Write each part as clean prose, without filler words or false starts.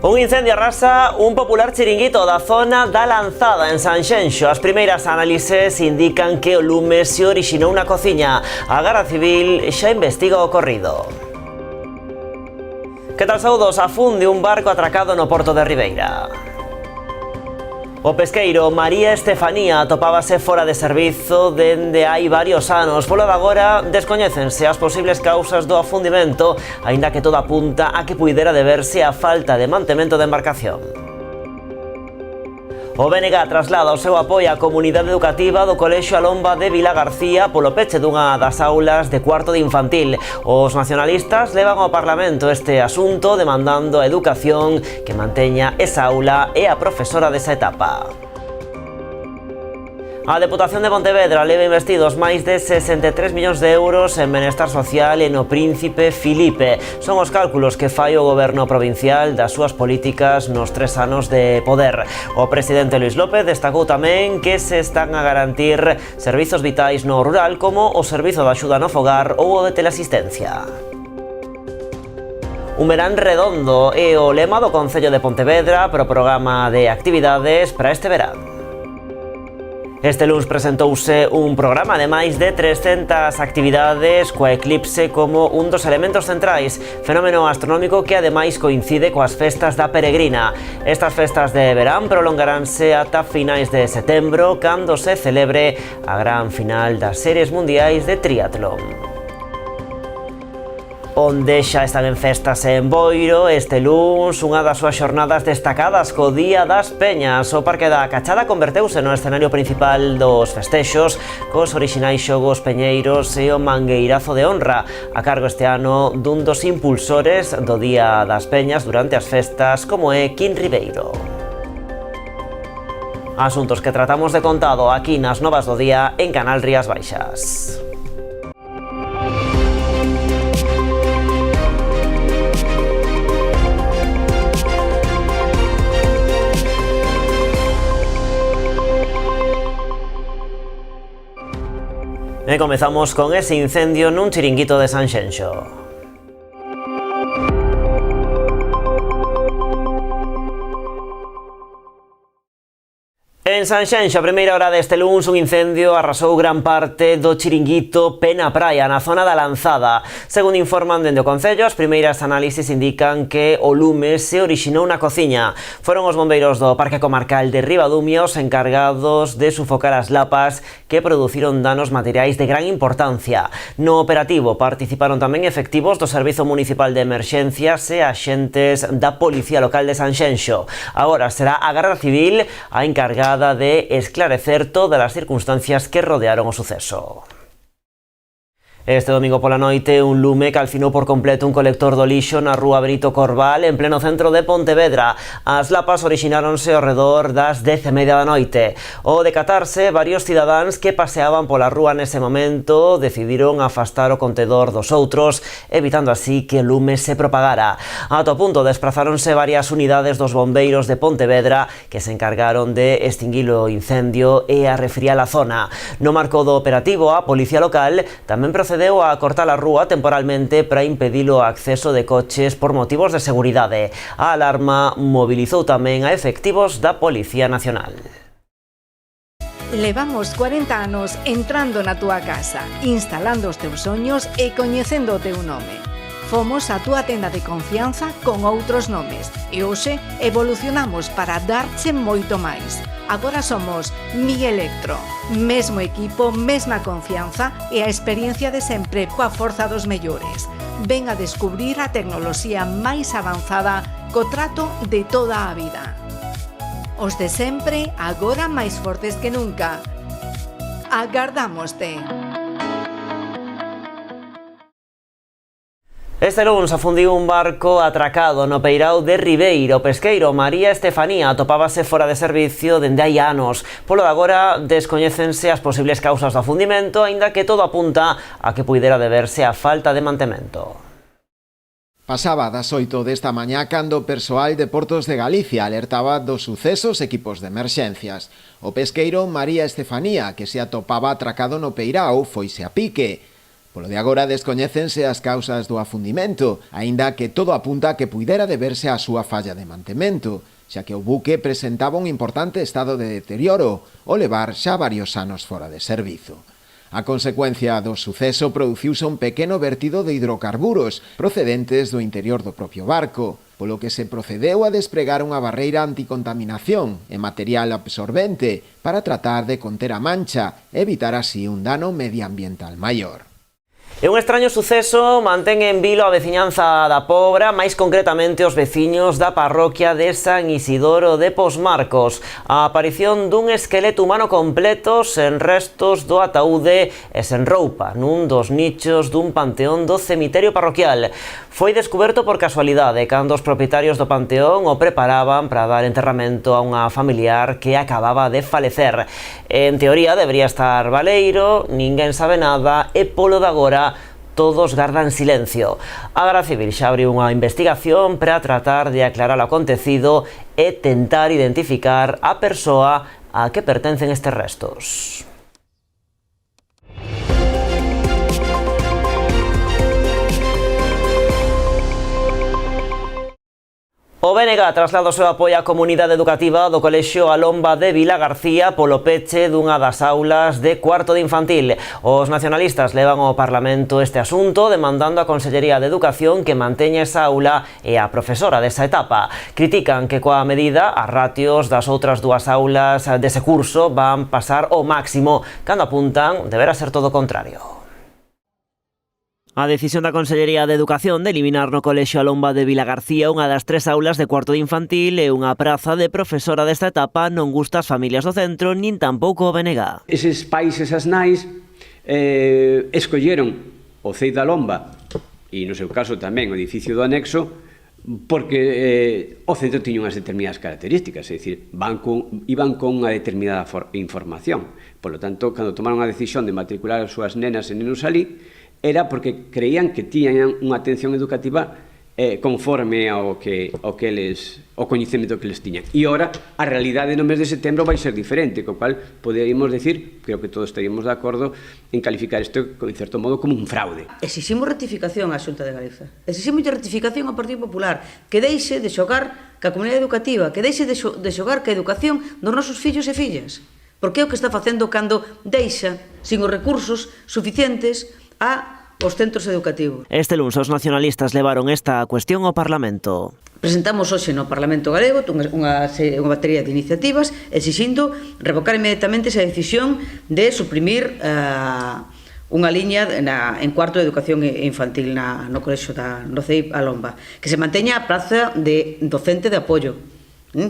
Un incendio arrasa un popular chiringuito da zona da Lanzada en Sanxenxo. As primeiras análises indican que o lume se orixinou na cociña. A Garda Civil xa investiga o ocorrido. Que tal, saúdos? Afunde un barco atracado no porto de Ribeira. O pesqueiro María Estefanía atopábase fora de servizo dende hai varios anos. Polo de agora descoñécense as posibles causas do afundimento, aínda que todo apunta a que puidera deberse a falta de mantemento da embarcación. O BNG traslada o seu apoio á comunidade educativa do Colexio Alomba de Vilagarcía polo peche dunha das aulas de cuarto de infantil. Os nacionalistas levan ao Parlamento este asunto demandando a educación que manteña esa aula e a profesora desa etapa. A Deputación de Pontevedra leva investidos máis de 63 millóns de euros en benestar social e no Príncipe Filipe. Son os cálculos que fai o goberno provincial das súas políticas nos 3 anos de poder. O presidente Luís López destacou tamén que se están a garantir servizos vitais no rural como o servizo de axuda no fogar ou o de teleasistencia. Un verán redondo é o lema do Concello de Pontevedra para o programa de actividades para este verán. Este luns presentouse un programa de máis de 300 actividades coa eclipse como un dos elementos centrais, fenómeno astronómico que ademais coincide coas festas da Peregrina. Estas festas de verán prolongaránse ata finais de setembro, cando se celebre a gran final das series mundiais de triatlón. Onde xa están en festas en Boiro, este luns, unha das súas xornadas destacadas co Día das Peñas. O Parque da Cachada converteuse no escenario principal dos festexos, cos orixinais xogos peñeiros e o mangueirazo de honra, a cargo este ano dun dos impulsores do Día das Peñas durante as festas, como é Quim Ribeiro. Asuntos que tratamos de contado aquí nas Novas do Día en Canal Rías Baixas. E comezamos con ese incendio nun chiringuito de Sanxenxo. En Sanxenxo, a primeira hora deste luns, un incendio arrasou gran parte do chiringuito Pena Praia, na zona da Lanzada. Segundo informan dende o Concello, as primeiras análisis indican que o lume se orixinou na cociña. Foron os bombeiros do Parque Comarcal de Ribadumia os encargados de sufocar as lapas que produciron danos materiais de gran importancia. No operativo participaron tamén efectivos do Servizo Municipal de Emerxencias e axentes da Policía Local de Sanxenxo. Agora será a Garda Civil a encargada de esclarecer todas as circunstancias que rodearon o suceso. Este domingo pola noite, un lume calcinou por completo un colector do lixo na rúa Benito Corval, en pleno centro de Pontevedra. As lapas orixináronse ao redor das 10:30 da noite. Ao decatarse, varios cidadáns que paseaban pola rúa nese momento decidiron afastar o contedor dos outros, evitando así que o lume se propagara. Ata o punto desprazáronse varias unidades dos bombeiros de Pontevedra que se encargaron de extinguir o incendio e a refriar a zona. No marco do operativo, a Policía Local tamén procedeu a cortar a rúa temporalmente para impedir o acceso de coches por motivos de seguridade. A alarma mobilizou tamén a efectivos da Policía Nacional. Levamos 40 anos entrando na túa casa, instalando os teus soños e coñecendo o teu nome. Fomos a túa tenda de confianza con outros nomes e hoxe evolucionamos para darche moito máis. Agora somos Mi Electro, mesmo equipo, mesma confianza e a experiencia de sempre coa forza dos mellores. Ven a descubrir a tecnoloxía máis avanzada co trato de toda a vida. Os de sempre, agora máis fortes que nunca. Agardámoste. Este luns afundiu un barco atracado no peirao de Ribeira. O pesqueiro María Estefanía atopábase fora de servicio dende hai anos. Polo de agora descoñécense as posibles causas do afundimento, aínda que todo apunta a que puidera deberse a falta de mantemento. Pasaba das 8 desta mañá cando o persoal de Portos de Galicia alertaba dos sucesos equipos de emerxencias. O pesqueiro María Estefanía, que se atopaba atracado no peirao, foise a pique. Polo de agora descoñécense as causas do afundimento, aínda que todo apunta a que puidera deberse á súa falla de mantemento, xa que o buque presentaba un importante estado de deterioro ao levar xa varios anos fora de servizo. A consecuencia do suceso produciuse un pequeno vertido de hidrocarburos procedentes do interior do propio barco, polo que se procedeu a despregar unha barreira anticontaminación e material absorbente para tratar de conter a mancha e evitar así un dano medioambiental maior. E un extraño suceso mantén en vilo a veciñanza da Pobra, máis concretamente os veciños da parroquia de San Isidoro de Posmarcos. A aparición dun esqueleto humano completo sen restos do ataúde e sen roupa nun dos nichos dun panteón do cemiterio parroquial. Foi descuberto por casualidade cando os propietarios do panteón o preparaban para dar enterramento a unha familiar que acababa de falecer. En teoría debería estar baleiro, ninguén sabe nada e polo de agora todos gardan silencio. A Garda Civil xa abriu unha investigación para tratar de aclarar o acontecido e tentar identificar a persoa a que pertencen estes restos. O BNG traslada o seu apoio á comunidade educativa do Colexio Alomba de Vilagarcía polo peche dunha das aulas de cuarto de infantil. Os nacionalistas levan ao Parlamento este asunto demandando á Consellería de Educación que manteña esa aula e a profesora desa etapa. Critican que coa medida as ratios das outras dúas aulas dese curso van pasar ao máximo, cando apuntan deberá ser todo o contrario. A decisión da Consellería de Educación de eliminar no Colexio Alomba de Vilagarcía unha das 3 aulas de cuarto de infantil e unha praza de profesora desta etapa non gusta ás familias do centro nin tampouco o BNG. Eses pais, esas nais, escolleron o CEI da Alomba e no seu caso tamén o edificio do anexo porque o centro tiña unhas determinadas características, é dicir, iban con unha determinada información. Por lo tanto, cando tomaron a decisión de matricular as súas nenas e nenos ali, era porque creían que tiñan unha atención educativa conforme ao coñecemento que les tiñan. E ora, a realidade no mes de setembro vai ser diferente, co cual poderíamos decir, creo que todos estaríamos de acordo, en calificar isto, en certo modo, como un fraude. Exiximos rectificación á Xunta de Galiza. Exiximos rectificación ao Partido Popular, que deixe de xogar ca comunidade educativa, que deixe de xogar ca educación dos nosos fillos e fillas. Porque é o que está facendo cando deixa, sin os recursos suficientes, a os centros educativos. Este luns os nacionalistas levaron esta cuestión ao Parlamento. Presentamos hoxe no Parlamento Galego unha batería de iniciativas exixindo revocar inmediatamente esa decisión de suprimir unha liña en cuarto de educación infantil no colexio no CEI Alomba, que se manteña a praza de docente de apoio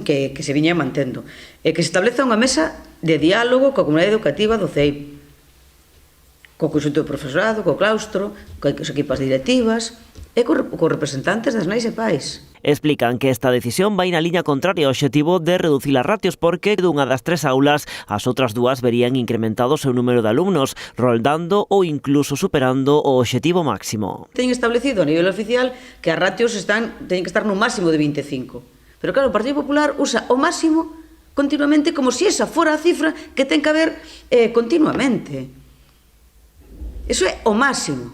que se viña mantendo e que se estableza unha mesa de diálogo coa comunidade educativa do CEI, co conxunto de profesorado, co claustro, coas equipas directivas e co representantes das nais e pais. Explican que esta decisión vai na liña contraria ao obxectivo de reducir as ratios porque dunha das 3 aulas as outras dúas verían incrementado o seu número de alumnos, rondando ou incluso superando o obxectivo máximo. Teñen establecido a nivel oficial que as ratios teñen que estar no máximo de 25. Pero claro, o Partido Popular usa o máximo continuamente como se esa fora a cifra que ten que haber continuamente. Eso é o máximo.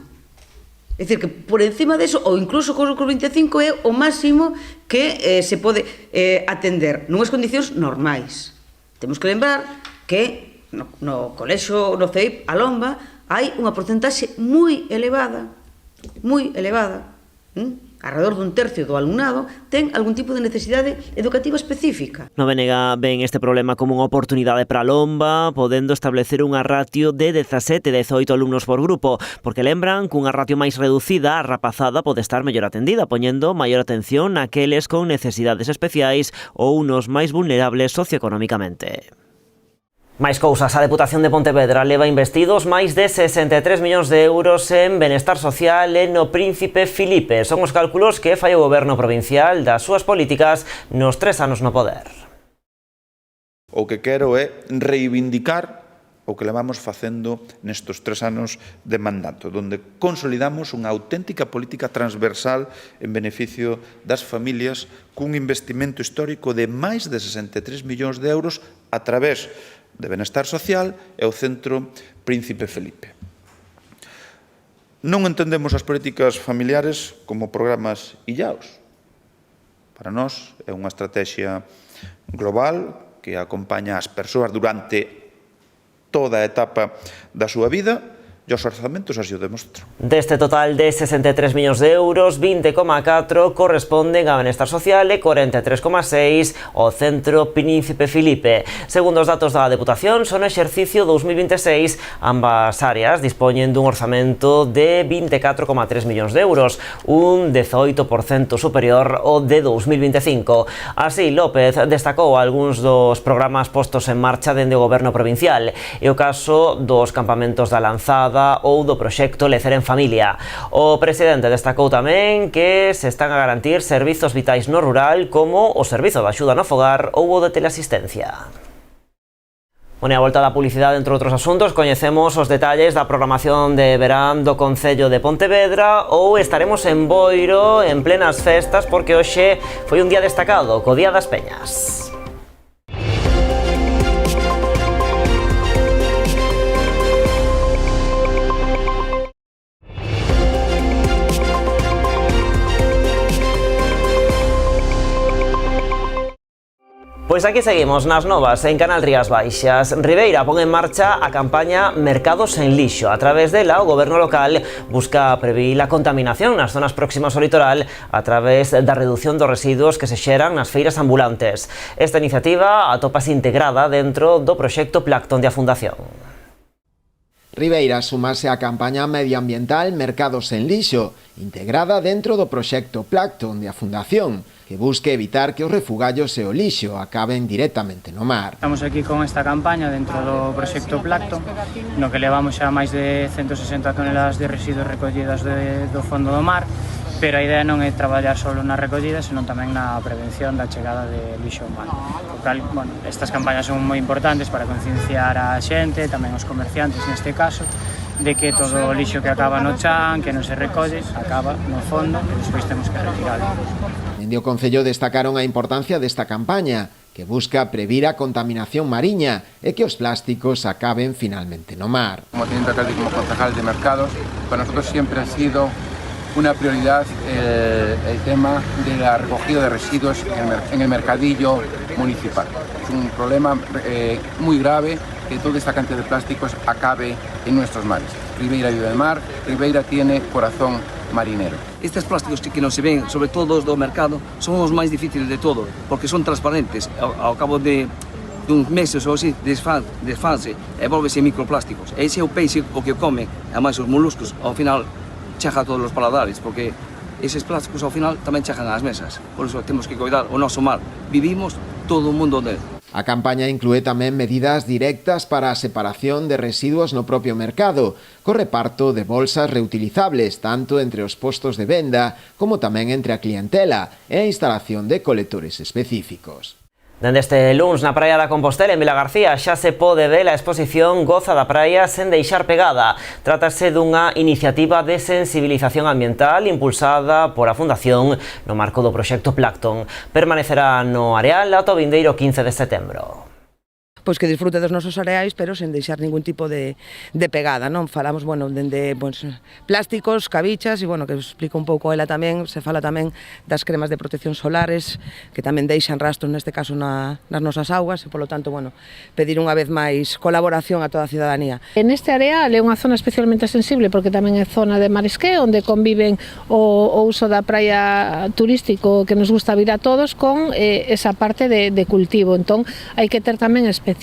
É dicir, que por encima deso, ou incluso cos 25, é o máximo que se pode atender nunhas condicións normais. Temos que lembrar que no colexio, no CEI Alomba, hai unha porcentaxe moi elevada, alrededor dun tercio do alumnado ten algún tipo de necesidade educativa específica. No BNG ven este problema como unha oportunidade para a Lomba, podendo establecer unha ratio de 17-18 alumnos por grupo, porque lembran que unha ratio máis reducida, a rapazada pode estar mellor atendida, poñendo maior atención naqueles con necesidades especiais ou unos máis vulnerables socioeconómicamente. Máis cousas, a Deputación de Pontevedra leva investidos máis de 63 millóns de euros en benestar social e no Príncipe Filipe. Son os cálculos que fai o goberno provincial das súas políticas nos 3 anos no poder. O que quero é reivindicar o que levamos facendo nestes 3 anos de mandato, donde consolidamos unha auténtica política transversal en beneficio das familias cun investimento histórico de máis de 63 millóns de euros a través de benestar social e o Centro Príncipe Felipe. Non entendemos as políticas familiares como programas illaos. Para nós é unha estrategia global que acompaña as persoas durante toda a etapa da súa vida e os orzamentos así o demostran. Deste total de 63 millóns de euros, 20,4 corresponden a Benestar Social e 43,6 ao Centro Príncipe Filipe. Segundo os datos da Deputación, son exercicio 2026, ambas áreas dispoñen dun orzamento de 24,3 millóns de euros, un 18% superior ao de 2025. Así, López destacou algúns dos programas postos en marcha dende o Goberno provincial e o caso dos campamentos da Lanzada ou do proxecto Lecer en Familia. O presidente destacou tamén que se están a garantir servizos vitais no rural como o servizo de axuda no fogar ou o de teleasistencia. Bueno, e a volta da publicidade, entre outros asuntos, coñecemos os detalles da programación de verán do Concello de Pontevedra ou estaremos en Boiro en plenas festas porque hoxe foi un día destacado, co Día das Peñas. Pois aquí seguimos nas novas en Canal Rías Baixas. Ribeira pon en marcha a campaña Mercados en Lixo. A través dela, o goberno local busca prevenir a contaminación nas zonas próximas ao litoral a través da reducción dos residuos que se xeran nas feiras ambulantes. Esta iniciativa atópase integrada dentro do proxecto Plancton da Fundación. Ribeira sumase á campaña medioambiental Mercados en Lixo, integrada dentro do proxecto Plancton da Fundación, que busque evitar que os refugallos e o lixo acaben directamente no mar. Estamos aquí con esta campaña dentro do proxecto Plancton, no que levamos xa máis de 160 toneladas de residuos recollidas do fondo do mar, pero a idea non é traballar só na recollida, senón tamén na prevención da chegada de lixo humano. Bueno, estas campañas son moi importantes para concienciar a xente, tamén os comerciantes neste caso, de que todo o lixo que acaba no chan, que non se recolle, acaba no fondo e despois temos que retirarlo. Dende o Concello destacaron a importancia desta campaña, que busca previr a contaminación mariña e que os plásticos acaben finalmente no mar. Como teniente alcalde y como concejal de mercados, para nosotros siempre ha sido una prioridad el tema de la recogida de residuos en el mercadillo municipal. Es un problema muy grave que toda esta cantidad de plásticos acabe en nuestros mares. Ribeira vive del mar, Ribeira tiene corazón marinero. Estes plásticos que non se ven, sobre todo os do mercado, son os máis difíciles de todo, porque son transparentes. Ao cabo de uns meses ou así, desfanse e volvese microplásticos. E ese é o peixe o que come, e máis os moluscos, ao final chega a todos os paladares, porque eses plásticos ao final tamén chegan ás mesas. Por iso temos que cuidar o noso mar. Vivimos todo o mundo nele. A campaña inclúe tamén medidas directas para a separación de residuos no propio mercado, co reparto de bolsas reutilizables tanto entre os postos de venda como tamén entre a clientela e a instalación de colectores específicos. Dende este luns na Praia da Compostela, en Vilagarcía, xa se pode ver a exposición Goza da Praia sen deixar pegada. Trátase dunha iniciativa de sensibilización ambiental impulsada por a Fundación no marco do proxecto Plancton. Permanecerá no areal ata o vindeiro 15 de setembro. Pois que disfrute dos nosos areais, pero sen deixar ningún tipo de pegada, non? Falamos, bueno, dende plásticos, cabichas, e, bueno, que explica un pouco ela tamén, se fala tamén das cremas de protección solares, que tamén deixan rastros, neste caso, nas nosas augas, e, polo tanto, bueno, pedir unha vez máis colaboración a toda a cidadanía. En este areal é unha zona especialmente sensible, porque tamén é zona de marisqueo, onde conviven o uso da praia turístico que nos gusta vir a todos, con esa parte de cultivo. Entón, hai que ter tamén especialmente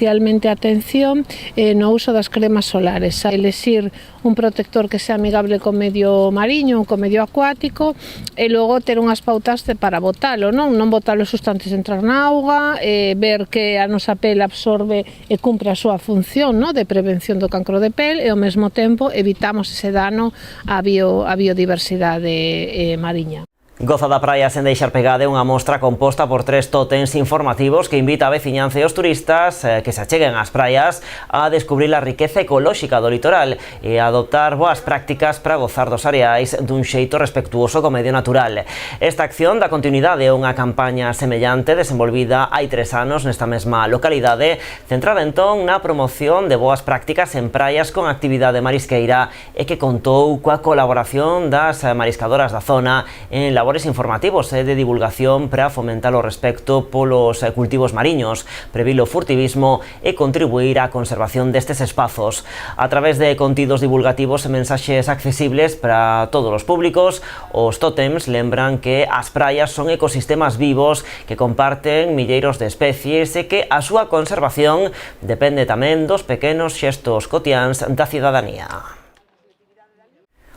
atención no uso das cremas solares, a elexir un protector que sea amigable co medio mariño, co medio acuático, e logo ter unhas pautas para botalo, non botalo xusto antes de entrar na auga, ver que a nosa pel absorbe e cumpre a súa función, non, de prevención do cancro de pel, e ao mesmo tempo evitamos ese dano á biodiversidade mariña. Goza da praia sen deixar pegada unha mostra composta por 3 tótems informativos que invita a veciñanza e os turistas que se acheguen ás praias a descubrir a riqueza ecolóxica do litoral e a adoptar boas prácticas para gozar dos areais dun xeito respectuoso co medio natural. Esta acción dá continuidade a unha campaña semellante desenvolvida hai 3 anos nesta mesma localidade, centrada entón na promoción de boas prácticas en praias con actividade marisqueira e que contou coa colaboración das mariscadoras da zona en labores informativos e de divulgación para fomentar o respecto polos cultivos mariños, previr o furtivismo e contribuir á conservación destes espazos. A través de contidos divulgativos e mensaxes accesibles para todos os públicos, os tótems lembran que as praias son ecosistemas vivos que comparten milleiros de especies e que a súa conservación depende tamén dos pequenos xestos cotiáns da cidadanía.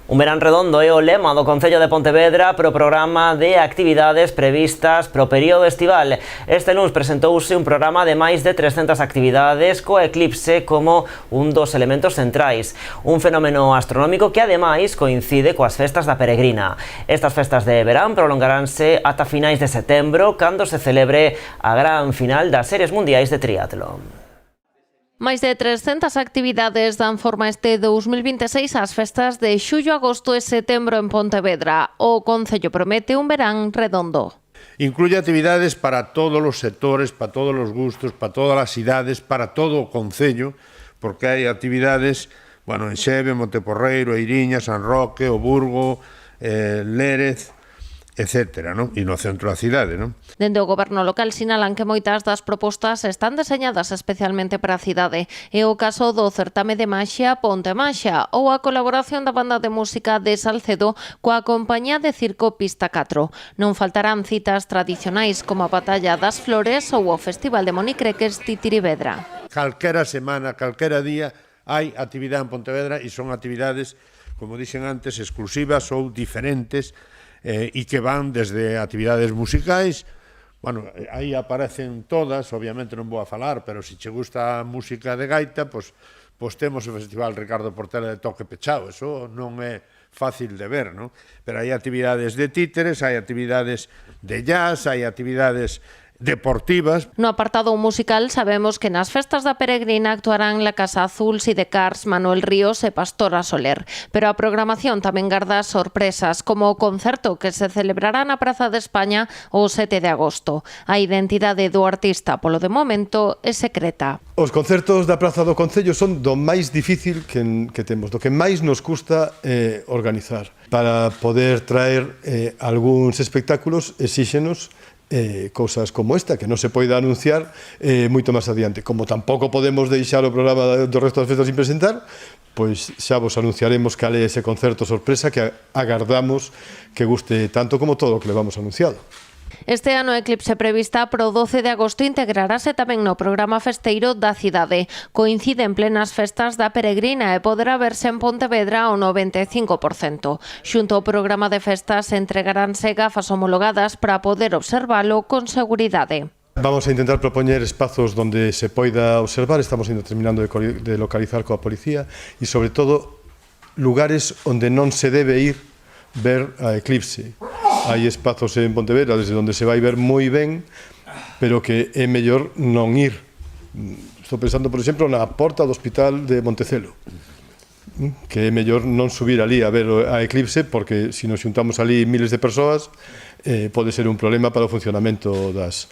Un verán redondo é o lema do Concello de Pontevedra pro programa de actividades previstas pro período estival. Este luns presentouse un programa de máis de 300 actividades co eclipse como un dos elementos centrais. Un fenómeno astronómico que ademais coincide coas festas da Peregrina. Estas festas de verán prolongaránse ata finais de setembro, cando se celebre a gran final das Series Mundiais de Triatlón. Máis de 300 actividades dan forma este 2026 ás festas de xullo, agosto e setembro en Pontevedra. O Concello promete un verán redondo. Incluye actividades para todos os sectores, para todos os gustos, para todas as idades, para todo o Concello, porque hai actividades, en Xeve, Monteporreiro, Eiriña, San Roque, o Burgo, Lérez, etcétera, e no centro da cidade, Dende o goberno local sinalan que moitas das propostas están deseñadas especialmente para a cidade. É o caso do certame de maxia Ponte Maxia ou a colaboración da banda de música de Salcedo coa compañía de circo Pista 4. Non faltarán citas tradicionais como a Batalla das Flores ou o Festival de Monicreques Titirivedra. Calquera semana, calquera día hai actividade en Pontevedra e son actividades, como dixen antes, exclusivas ou diferentes, e que van desde actividades musicais, aí aparecen todas, obviamente non vou a falar, pero se che gusta a música de gaita, pois temos o Festival Ricardo Portela de Toque Pechao, eso non é fácil de ver, pero hai actividades de títeres, hai actividades de jazz, hai actividades deportivas. No apartado musical sabemos que nas festas da Peregrina actuarán La Casa Azul, Sidecars, Manuel Ríos e Pastora Soler, pero a programación tamén garda sorpresas, como o concerto que se celebrará na Praza de España o 7 de agosto. A identidade do artista, polo de momento, é secreta. Os concertos da Praza do Concello son do máis difícil que temos, do que máis nos custa organizar. Para poder traer algúns espectáculos exíxenos cousas como esta, que non se pode anunciar moito máis adiante. Como tampouco podemos deixar o programa do resto das festas sin presentar, pois xa vos anunciaremos cal é ese concerto sorpresa que agardamos que guste tanto como todo o que levamos anunciado. Este ano o eclipse prevista pro 12 de agosto integrarase tamén no programa festeiro da cidade. Coincide en plenas festas da Peregrina e poderá verse en Pontevedra ao 95%. Xunto ao programa de festas entregaránse gafas homologadas para poder observalo con seguridade. Vamos a intentar propoñer espazos onde se poida observar, estamos terminando de localizar coa policía e, sobre todo, lugares onde non se debe ir ver a eclipse. Hai espazos en Pontevedra desde onde se vai ver moi ben, pero que é mellor non ir. Estou pensando, por exemplo, na porta do Hospital de Montecelo, que é mellor non subir ali a ver a eclipse, porque se nos xuntamos ali miles de persoas, pode ser un problema para o funcionamento das...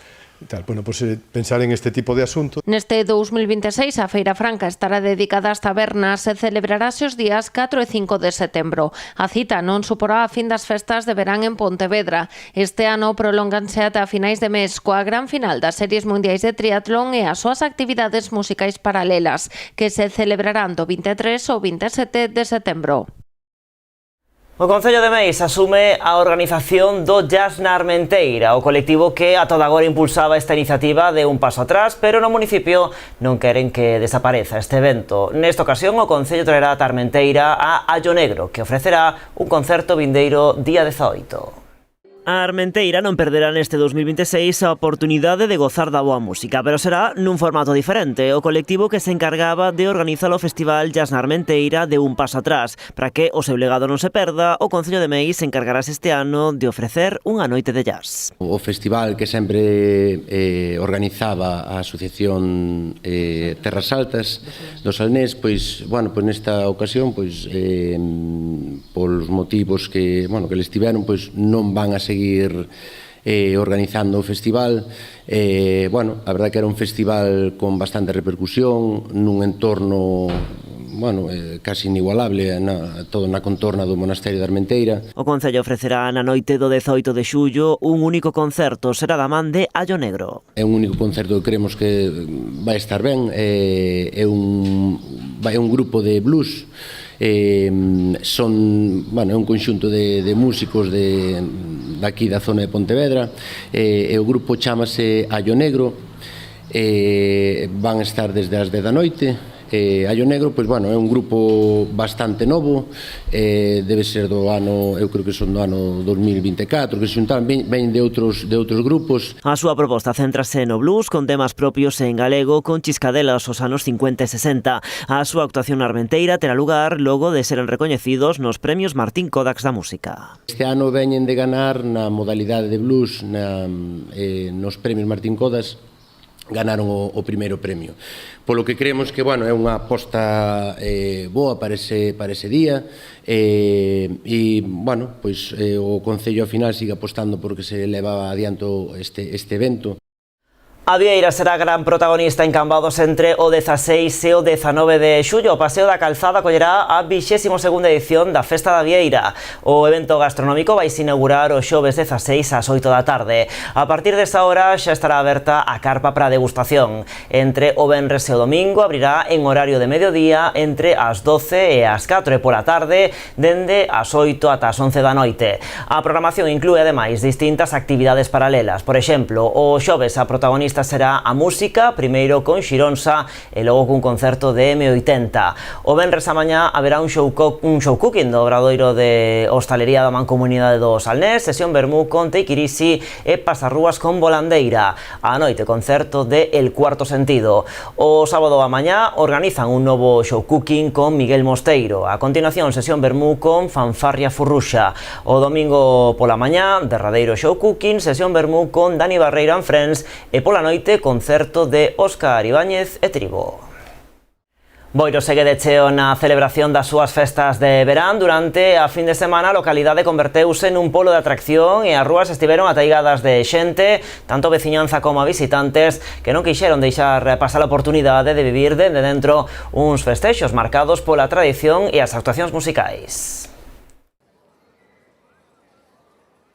pensar en este tipo de asuntos. Neste 2026 a Feira Franca estará dedicada ás tabernas e celebrarase os días 4 e 5 de setembro. A cita non suporá a fin das festas de verán en Pontevedra. Este ano prolonganse ata finais de mes coa gran final das Series Mundiais de Triatlón e as súas actividades musicais paralelas, que se celebrarán do 23 ao 27 de setembro. O Concello de Meis asume a organización do Jazz na Armenteira. O colectivo que a toda agora impulsaba esta iniciativa de un paso atrás, pero no municipio non queren que desapareza este evento. Nesta ocasión o Concello traerá a Armenteira a Allo Negro, que ofrecerá un concerto vindeiro día 18. A Armenteira non perderá neste 2026 a oportunidade de gozar da boa música, pero será nun formato diferente. O colectivo que se encargaba de organizar o Festival Jazz na Armenteira de un paso atrás. Para que o seu legado non se perda, o Concello de Meis encargarás este ano de ofrecer unha noite de jazz. O festival que sempre organizaba a Asociación Terras Altas do Salnés, pois, bueno, pois nesta ocasión, pois, polos motivos que, bueno, que les tiveron, pois non van a seguir organizando o festival. Bueno, a verdade que era un festival con bastante repercusión nun entorno, bueno, casi inigualable, todo na contorna do monasterio de Armenteira. O Concello ofrecerá na noite do 18 de xullo un único concerto, será da man de Allo Negro. É un único concerto que creemos que vai estar ben, é un grupo de blues, bueno, é un conxunto de músicos daqui da zona de Pontevedra, e o grupo chamase Allo Negro, van estar desde as 10 da noite. Allo Negro, pois, bueno, é un grupo bastante novo, debe ser do ano, eu creo que son do ano 2024, que se xuntaron, ven de outros grupos. A súa proposta céntrase no blues, con temas propios en galego, con chiscadelas os anos 50 e 60. A súa actuación na Armenteira terá lugar logo de seren recoñecidos nos premios Martín Kodax da música. Este ano veñen de ganar na modalidade de blues nos premios Martín Kodax, ganaron o primeiro premio. Polo que creemos que, bueno, é unha aposta boa para ese día, e, bueno, pois o Concello ao final sigue apostando porque se leva adianto este evento. A Vieira será gran protagonista en Cambados entre o 16 e o 19 de xullo. O Paseo da Calzada collerá a 22ª edición da Festa da Vieira. O evento gastronómico vai se inaugurar o xoves 16 ás 8 da tarde. A partir desa hora xa estará aberta a carpa para degustación. Entre o venres e o domingo abrirá en horario de mediodía entre as 12 e as 4 e pola tarde dende as 8 ata as 11 da noite. A programación inclúe ademais distintas actividades paralelas. Por exemplo, o xoves a protagonista será a música, primeiro con Xironsa e logo cun concerto de M80. O venres a mañá haberá un show cooking do Obradoiro de Hostalería da Mancomunidade do Salnés, sesión vermú con Teikirisi e pasarrúas con volandeira. A noite concerto de El Cuarto Sentido. O sábado a mañá organizan un novo show cooking con Miguel Mosteiro. A continuación, sesión vermú con Fanfarria Furruxa. O domingo pola mañá, derradeiro show cooking, sesión vermú con Dani Barreiro and Friends e pola noite concerto de Óscar Ibáñez e Tribo. Boiro segue de cheo na celebración das súas festas de verán. Durante a fin de semana a localidade converteuse nun polo de atracción e as rúas estiveron ataigadas de xente, tanto veciñanza como a visitantes, que non quixeron deixar pasar a oportunidade de vivir dende dentro uns festexos marcados pola tradición e as actuacións musicais.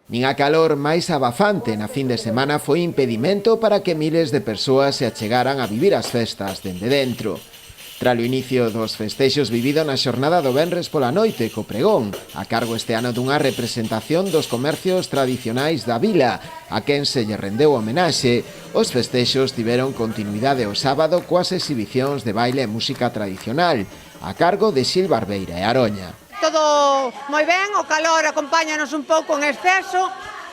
Nin a calor máis abafante na fin de semana foi impedimento para que miles de persoas se achegaran a vivir as festas dende dentro. Tras o inicio dos festexos vivido na xornada do venres pola noite co pregón, a cargo este ano dunha representación dos comercios tradicionais da vila, a quen se lle rendeu homenaxe, os festexos tiveron continuidade o sábado coas exhibicións de baile e música tradicional, a cargo de Xil Barbeira e Aroña. Todo moi ben, o calor acompáñanos un pouco en exceso,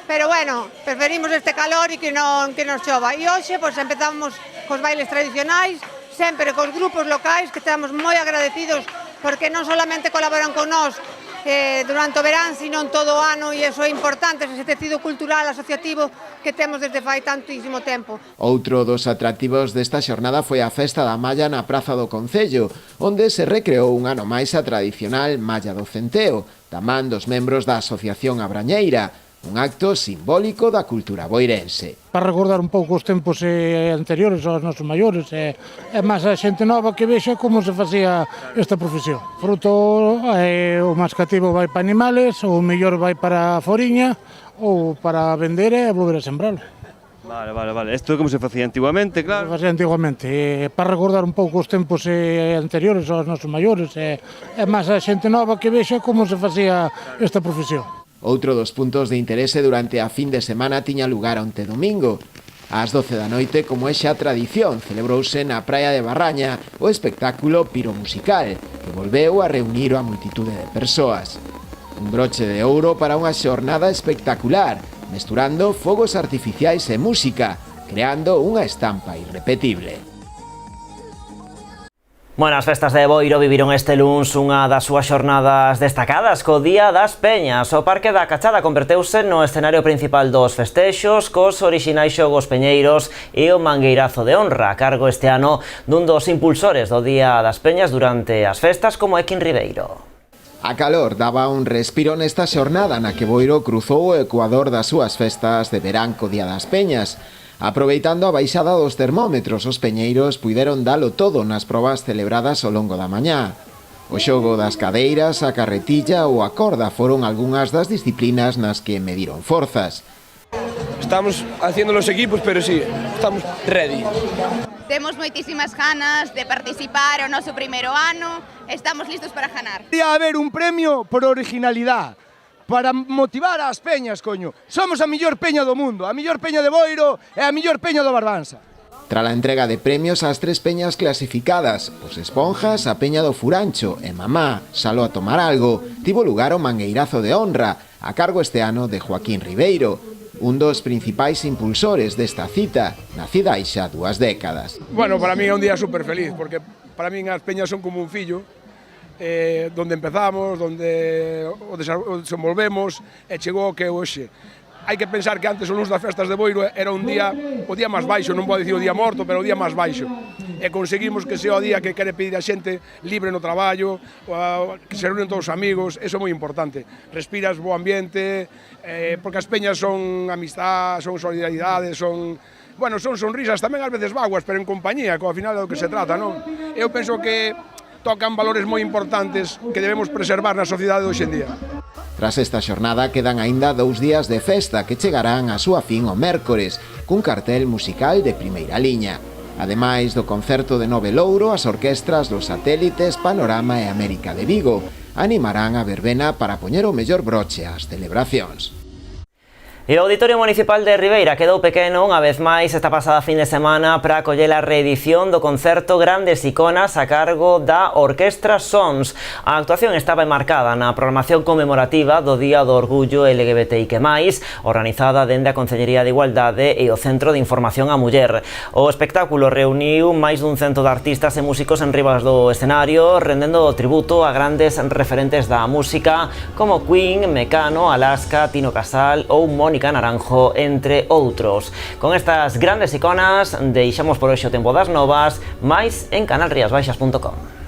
pero bueno, preferimos este calor e que nos chova. E hoxe pois empezamos cos bailes tradicionais, sempre cos grupos locais que estamos moi agradecidos porque non solamente colaboran con nós durante o verán, sino en todo o ano, e iso é importante, ese tecido cultural asociativo que temos desde fai tantísimo tempo. Outro dos atractivos desta xornada foi a Festa da Malla na Praza do Concello, onde se recreou un ano máis a tradicional Malla do Centeo, da man dos membros da Asociación Abrañeira, un acto simbólico da cultura boirense. Para recordar un pouco os tempos anteriores aos nosos maiores, e máis a xente nova que vexa como se facía esta profesión. Fruto, o máis cativo vai para animales, o mellor vai para a foriña, ou para vender e volver a sembralo. Vale. Isto é como se facía antiguamente, claro. Se facía antiguamente, para recordar un pouco os tempos anteriores aos nosos maiores, e máis a xente nova que vexa como se facía esta profesión. Outro dos puntos de interese durante a fin de semana tiña lugar onte domingo. Ás 12 da noite, como é xa tradición, celebrouse na praia de Barraña o espectáculo piromusical, que volveu a reunir a multitude de persoas. Un broche de ouro para unha xornada espectacular, mesturando fogos artificiais e música, creando unha estampa irrepetible. Bueno, as festas de Boiro viviron este luns unha das súas xornadas destacadas co Día das Peñas. O Parque da Cachada converteuse no escenario principal dos festexos cos orixinais xogos peñeiros e o mangueirazo de honra, a cargo este ano dun dos impulsores do Día das Peñas durante as festas como Joaquín Ribeiro. A calor daba un respiro nesta xornada na que Boiro cruzou o ecuador das súas festas de verán co Día das Peñas. Aproveitando a baixada dos termómetros, os peñeiros puideron dalo todo nas probas celebradas ao longo da mañá. O xogo das cadeiras, a carretilla ou a corda foron algunhas das disciplinas nas que mediron forzas. Estamos haciendo los equipos, pero sí, estamos ready. Temos moitísimas ganas de participar o noso primeiro ano, estamos listos para ganar. Debería haber un premio por originalidade, para motivar as peñas, coño. Somos a mellor peña do mundo, a mellor peña de Boiro e a mellor peña do Barbanza. Tras a entrega de premios ás 3 peñas clasificadas, os Esponjas, a Peña do Furancho e Mamá, Salo a tomar algo, tivo lugar o mangueirazo de honra, a cargo este ano de Joaquín Ribeiro, un dos principais impulsores desta cita, nacida hai xa 2 décadas. Bueno, para mí é un día super feliz, porque para mí as peñas son como un fillo, donde empezamos, donde o desenvolvemos e chegou o que hoxe. Hai que pensar que antes o luns das festas de Boiro era o día máis baixo, non vou dicir o día morto, pero o día máis baixo. E conseguimos que sea o día que quere pedir a xente libre no traballo, que se reúnen todos os amigos, eso é moi importante. Respiras bo ambiente, porque as peñas son amistad, son solidaridade, son sonrisas, tamén ás veces vaguas, pero en compañía, que ao final é do que se trata, non? Eu penso que tocan valores moi importantes que debemos preservar na sociedade de hoxe en día. Tras esta xornada quedan aínda 2 días de festa que chegarán a súa fin o mércores, cun cartel musical de primeira liña. Ademais do concerto de Nove Louro, as orquestras dos Satélites, Panorama e América de Vigo animarán a verbena para poñer o mellor broche ás celebracións. E o Auditorio Municipal de Ribeira quedou pequeno unha vez máis esta pasada fin de semana para acoller a reedición do concerto Grandes Iconas a cargo da Orquestra Sons. A actuación estaba enmarcada na programación conmemorativa do Día do Orgullo LGBTIQ+, organizada dende a Consellería de Igualdade e o Centro de Información á Muller. O espectáculo reuniu máis dun cento de artistas e músicos en ribas do escenario, rendendo tributo a grandes referentes da música como Queen, Mecano, Alaska, Tino Casal ou Mónica Naranjo, entre outros. Con estas grandes iconas deixamos por hoxe o tempo das novas, máis en canalriasbaixas.com.